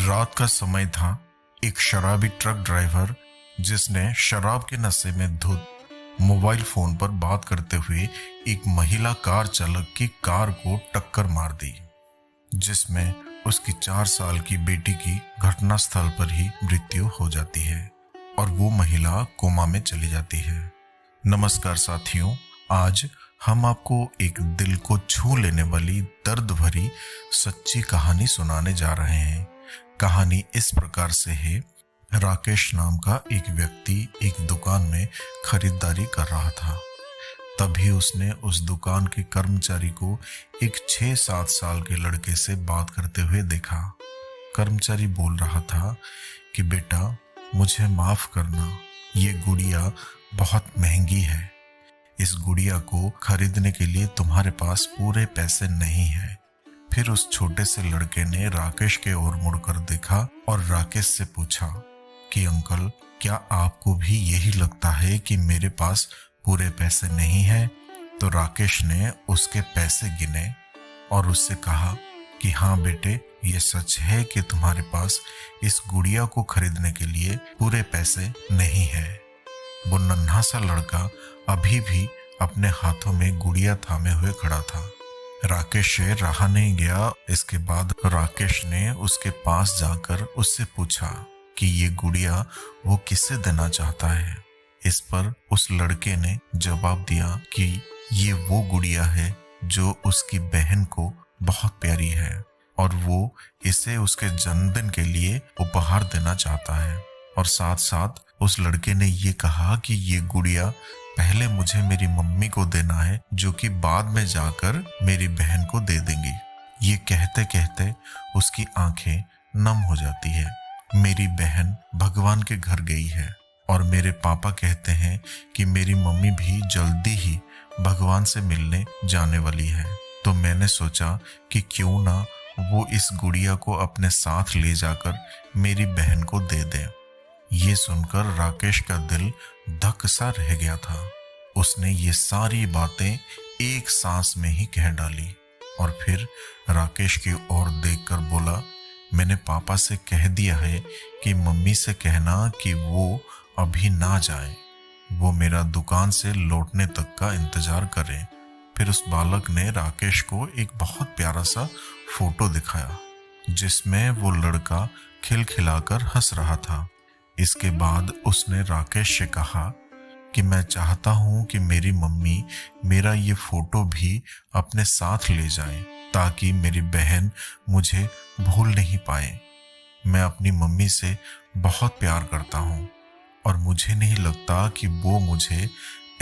रात का समय था। एक शराबी ट्रक ड्राइवर जिसने शराब के नशे में धुत मोबाइल फोन पर बात करते हुए एक महिला कार चालक की कार को टक्कर मार दी, जिसमें उसकी 4 साल की बेटी की घटनास्थल पर ही मृत्यु हो जाती है और वो महिला कोमा में चली जाती है। नमस्कार साथियों, आज हम आपको एक दिल को छू लेने वाली दर्द भरी सच्ची कहानी सुनाने जा रहे हैं। कहानी इस प्रकार से है। राकेश नाम का एक व्यक्ति एक दुकान में खरीदारी कर रहा था। तभी उसने उस दुकान के कर्मचारी को एक 6-7 साल के लड़के से बात करते हुए देखा। कर्मचारी बोल रहा था कि बेटा, मुझे माफ करना, ये गुड़िया बहुत महंगी है। इस गुड़िया को खरीदने के लिए तुम्हारे पास पूरे पैसे नहीं है। फिर उस छोटे से लड़के ने राकेश के ओर मुड़कर देखा और राकेश से पूछा कि अंकल, क्या आपको भी यही लगता है कि मेरे पास पूरे पैसे नहीं है? तो राकेश ने उसके पैसे गिने और उससे कहा कि हाँ बेटे, ये सच है कि तुम्हारे पास इस गुड़िया को खरीदने के लिए पूरे पैसे नहीं है। वो नन्हा सा लड़का अभी भी अपने हाथों में गुड़िया थामे हुए खड़ा था। राकेश से रहा नहीं गया। इसके बाद राकेश ने उसके पास जाकर उससे पूछा कि ये गुड़िया वो किससे देना चाहता है। इस पर उस लड़के ने जवाब दिया कि ये वो गुड़िया है जो उसकी बहन को बहुत प्यारी है और वो इसे उसके जन्मदिन के लिए उपहार देना चाहता है। और साथ साथ उस लड़के ने ये कहा कि ये गुड़िया पहले मुझे मेरी मम्मी को देना है, जो कि बाद में जाकर मेरी बहन को दे देंगी। ये कहते कहते उसकी आंखें नम हो जाती है। मेरी बहन भगवान के घर गई है और मेरे पापा कहते हैं कि मेरी मम्मी भी जल्दी ही भगवान से मिलने जाने वाली है। तो मैंने सोचा कि क्यों ना वो इस गुड़िया को अपने साथ ले जाकर मेरी बहन को दे दे। ये सुनकर राकेश का दिल धक सा रह गया था। उसने ये सारी बातें एक सांस में ही कह डाली और फिर राकेश की ओर देखकर बोला, मैंने पापा से कह दिया है कि मम्मी से कहना कि वो अभी ना जाए, वो मेरा दुकान से लौटने तक का इंतजार करें। फिर उस बालक ने राकेश को एक बहुत प्यारा सा फोटो दिखाया जिसमें वो लड़का खिलखिलाकर हंस रहा था। इसके बाद उसने राकेश से कहा कि मैं चाहता हूं कि मेरी मम्मी मेरा ये फोटो भी अपने साथ ले जाए ताकि मेरी बहन मुझे भूल नहीं पाए। मैं अपनी मम्मी से बहुत प्यार करता हूं और मुझे नहीं लगता कि वो मुझे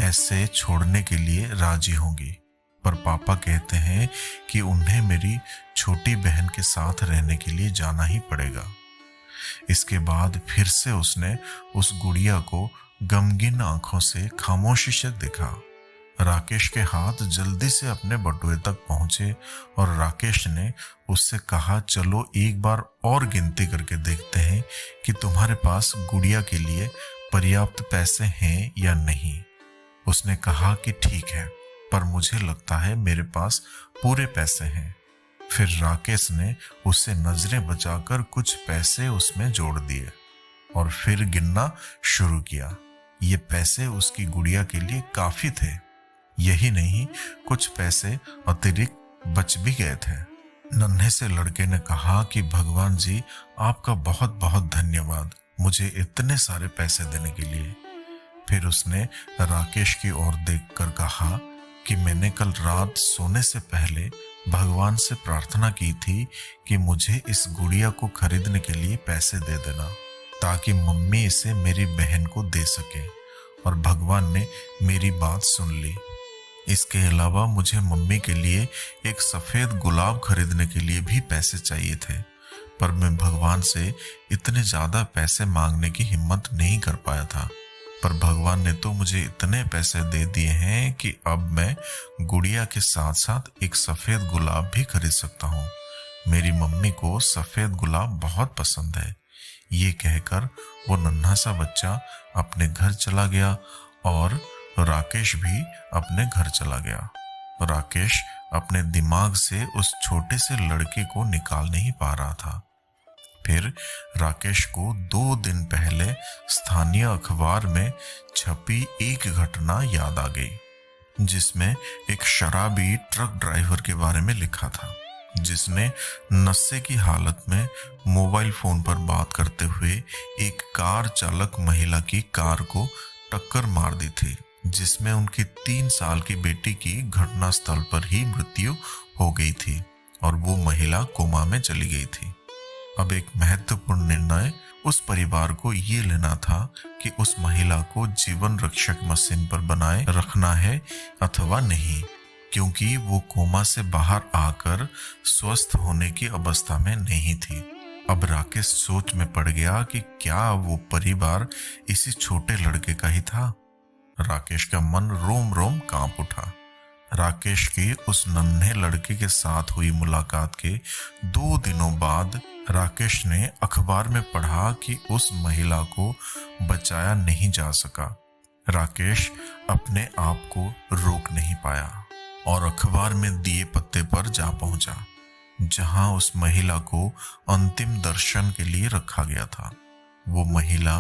ऐसे छोड़ने के लिए राजी होंगी, पर पापा कहते हैं कि उन्हें मेरी छोटी बहन के साथ रहने के लिए जाना ही पड़ेगा। इसके बाद फिर से उसने उस गुड़िया को गमगीन आंखों से खामोशी से देखा। राकेश के हाथ जल्दी से अपने बटुए तक पहुंचे और राकेश ने उससे कहा, चलो एक बार और गिनती करके देखते हैं कि तुम्हारे पास गुड़िया के लिए पर्याप्त पैसे हैं या नहीं। उसने कहा कि ठीक है, पर मुझे लगता है मेरे पास पूरे पैसे हैं। फिर राकेश ने उससे नजरें बचाकर कुछ पैसे उसमें जोड़ दिए और फिर गिनना शुरू किया। ये पैसे उसकी गुड़िया के लिए काफी थे। यही नहीं, कुछ पैसे अतिरिक्त बच भी गए थे। नन्हे से लड़के ने कहा कि भगवान जी, आपका बहुत बहुत धन्यवाद मुझे इतने सारे पैसे देने के लिए। फिर उसने राकेश की ओर देखकर कहा कि मैंने कल रात सोने से पहले भगवान से प्रार्थना की थी कि मुझे इस गुड़िया को खरीदने के लिए पैसे दे देना ताकि मम्मी इसे मेरी बहन को दे सके, और भगवान ने मेरी बात सुन ली। इसके अलावा मुझे मम्मी के लिए एक सफेद गुलाब खरीदने के लिए भी पैसे चाहिए थे, पर मैं भगवान से इतने ज्यादा पैसे मांगने की हिम्मत नहीं कर पाया था। पर भगवान ने तो मुझे इतने पैसे दे दिए हैं कि अब मैं गुड़िया के साथ साथ एक सफेद गुलाब भी खरीद सकता हूँ। मेरी मम्मी को सफेद गुलाब बहुत पसंद है। ये कहकर वो नन्हा सा बच्चा अपने घर चला गया और राकेश भी अपने घर चला गया। राकेश अपने दिमाग से उस छोटे से लड़के को निकाल नहीं पा रहा था। फिर राकेश को 2 दिन पहले स्थानीय अखबार में छपी एक घटना याद आ गई, जिसमें एक शराबी ट्रक ड्राइवर के बारे में लिखा था, जिसने नशे की हालत में मोबाइल फोन पर बात करते हुए एक कार चालक महिला की कार को टक्कर मार दी थी, जिसमें उनकी 3 साल की बेटी की घटनास्थल पर ही मृत्यु हो गई थी और वो महिला कोमा में चली गई थी। अब एक महत्वपूर्ण निर्णय उस परिवार को ये लेना था कि उस महिला को जीवन रक्षक मशीन पर बनाए रखना है अथवा नहीं, क्योंकि वो कोमा से बाहर आकर स्वस्थ होने की अवस्था में नहीं थी। अब राकेश सोच में पड़ गया कि क्या वो परिवार इसी छोटे लड़के का ही था। राकेश का मन रोम रोम कांप उठा। राकेश की उस नन्हे लड़के के साथ हुई मुलाकात के 2 दिनों बाद राकेश ने अखबार में पढ़ा कि उस महिला को बचाया नहीं जा सका। राकेश अपने आप को रोक नहीं पाया और अखबार में दिए पत्ते पर जा पहुंचा, जहां उस महिला को अंतिम दर्शन के लिए रखा गया था। वो महिला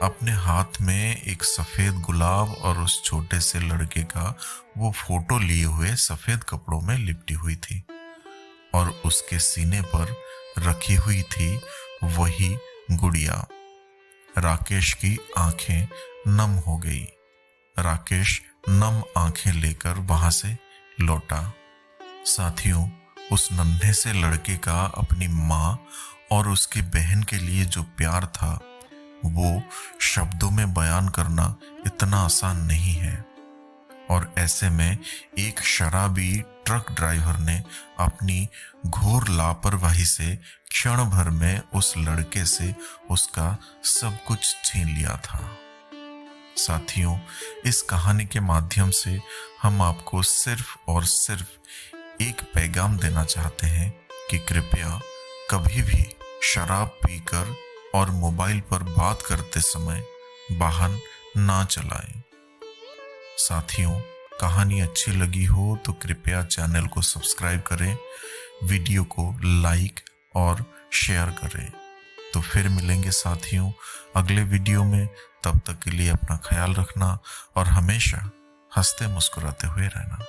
अपने हाथ में एक सफेद गुलाब और उस छोटे से लड़के का वो फोटो लिए हुए सफेद कपड़ों में लिपटी हुई थी और उसके सीने पर रखी हुई थी वही गुड़िया। राकेश की आंखें नम हो गई। राकेश नम आंखें लेकर वहां से लौटा। साथियों, उस नन्हे से लड़के का अपनी माँ और उसकी बहन के लिए जो प्यार था, वो शब्दों में बयान करना इतना आसान नहीं है। और ऐसे में एक शराबी ट्रक ड्राइवर ने अपनी घोर लापरवाही से क्षण भर में उस लड़के से उसका सब कुछ छीन लिया था। साथियों, इस कहानी के माध्यम से हम आपको सिर्फ और सिर्फ एक पैगाम देना चाहते हैं कि कृपया कभी भी शराब पीकर और मोबाइल पर बात करते समय वाहन ना चलाएं। साथियों, कहानी अच्छी लगी हो तो कृपया चैनल को सब्सक्राइब करें, वीडियो को लाइक और शेयर करें। तो फिर मिलेंगे साथियों अगले वीडियो में। तब तक के लिए अपना ख्याल रखना और हमेशा हंसते मुस्कुराते हुए रहना।